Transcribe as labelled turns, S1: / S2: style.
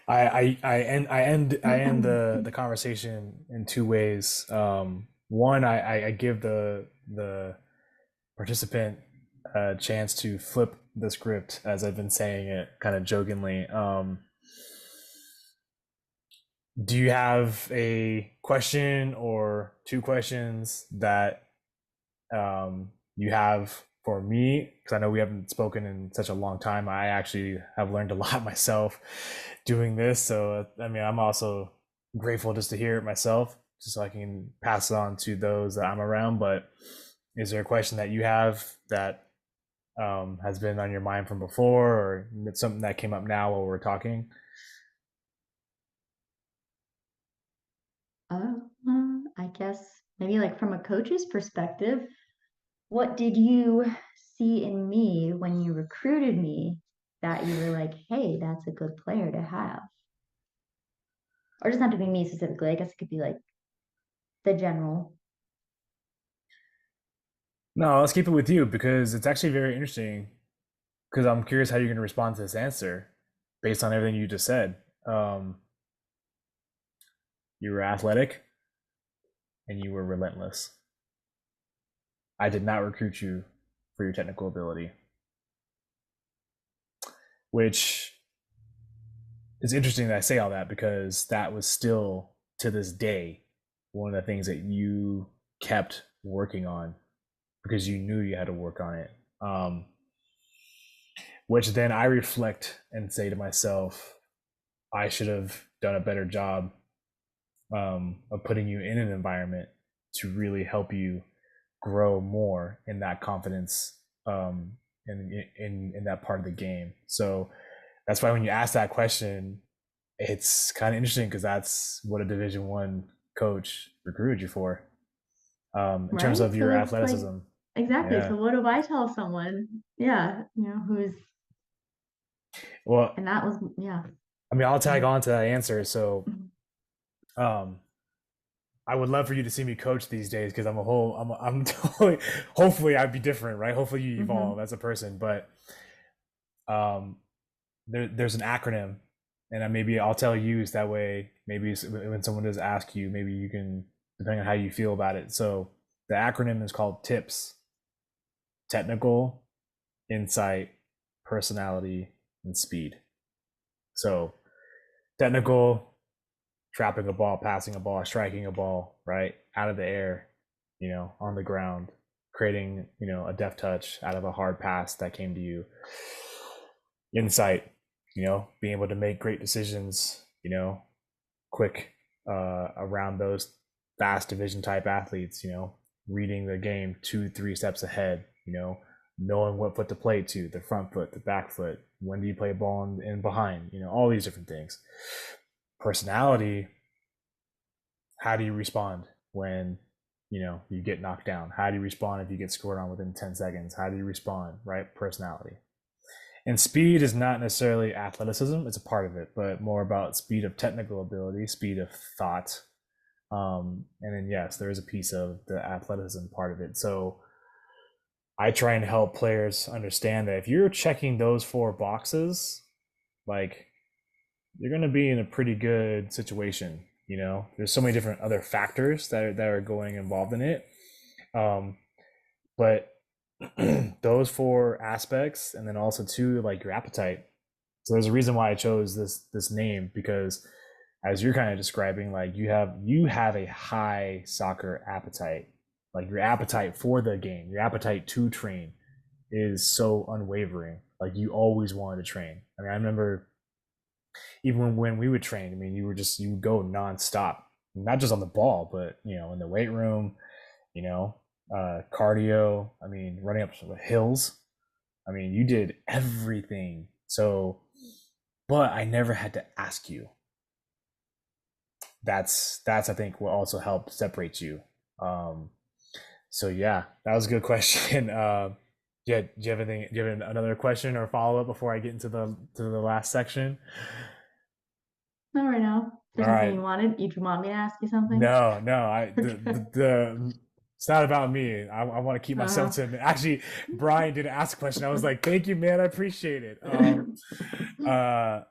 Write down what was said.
S1: I end the conversation in two ways. One, I give the participant a chance to flip the script, as I've been saying it kind of jokingly. Do you have a question or two questions that you have for me? Because I know we haven't spoken in such a long time. I actually have learned a lot myself doing this. So, I mean, I'm also grateful just to hear it myself, just so I can pass it on to those that I'm around. But is there a question that you have that has been on your mind from before, or it's something that came up now while we're talking?
S2: I guess maybe like from a coach's perspective, what did you see in me when you recruited me that you were like, hey, that's a good player to have? Or it doesn't have to be me specifically. I guess it could be like the general.
S1: No, let's keep it with you because it's actually very interesting. Because I'm curious how you're going to respond to this answer based on everything you just said. You were athletic and you were relentless. I did not recruit you for your technical ability, which is interesting that I say all that because that was still to this day one of the things that you kept working on because you knew you had to work on it. Which then I reflect and say to myself, I should have done a better job of putting you in an environment to really help you grow more in that confidence in that part of the game. So that's why when you ask that question, it's kind of interesting because that's what a Division 1 coach recruited you for, in terms
S2: Right?
S1: of
S2: So
S1: your
S2: it's like
S1: athleticism.
S2: exactly.
S1: Yeah.
S2: So what do I tell someone? Yeah, who's
S1: Well,
S2: and that was yeah.
S1: I mean, I'll
S2: Go
S1: tag
S2: ahead.
S1: on to that answer. So, um, I would love for you to see me coach these days because I'm totally, hopefully I'd be different, right? Hopefully you
S2: Mm-hmm.
S1: evolve as a person, but um, there's an acronym, and maybe I'll tell you so that way. Maybe when someone does ask you, maybe you can, depending on how you feel about it. So the acronym is called TIPS: technical, insight, personality, and speed. So technical, trapping a ball, passing a ball, striking a ball, right? Out of the air, on the ground, creating, a deft touch out of a hard pass that came to you. Insight, being able to make great decisions, quick around those fast division type athletes, reading the game 2, 3 steps ahead, knowing what foot to play to, the front foot, the back foot, when do you play a ball in behind, all these different things. Personality, how do you respond when you get knocked down? How do you respond if you get scored on within 10 seconds? How do you respond? Right? Personality. And speed is not necessarily athleticism, it's a part of it, but more about speed of technical ability, speed of thought. And then yes, there is a piece of the athleticism part of it. So I try and help players understand that if you're checking those four boxes, like, you're going to be in a pretty good situation. There's so many different other factors that are going involved in it. Um, but those four aspects, and then also too, like your appetite. So there's a reason why I chose this name, because as you're kind of describing, like you have a high soccer appetite. Like your appetite for the game, your appetite to train is so unwavering. Like you always wanted to train. I mean, I remember even when we would train, I mean, you would go nonstop, not just on the ball, but in the weight room, you know, cardio. I mean, running up the hills. I mean, you did everything. So, but I never had to ask you. That's I think what also helped separate you. Um, so yeah, that was a good question. Yeah, do you have anything? Do you have another question or follow up before I get into the last section?
S2: Not right now.
S1: All
S2: There's something
S1: right.
S2: you wanted. You want me to ask you something?
S1: No, no. I
S2: Okay.
S1: the it's not about me. I want to keep myself
S2: Uh,
S1: to a minute. Actually, Brian did ask a question. I was like, "Thank you, man. I appreciate it." Uh,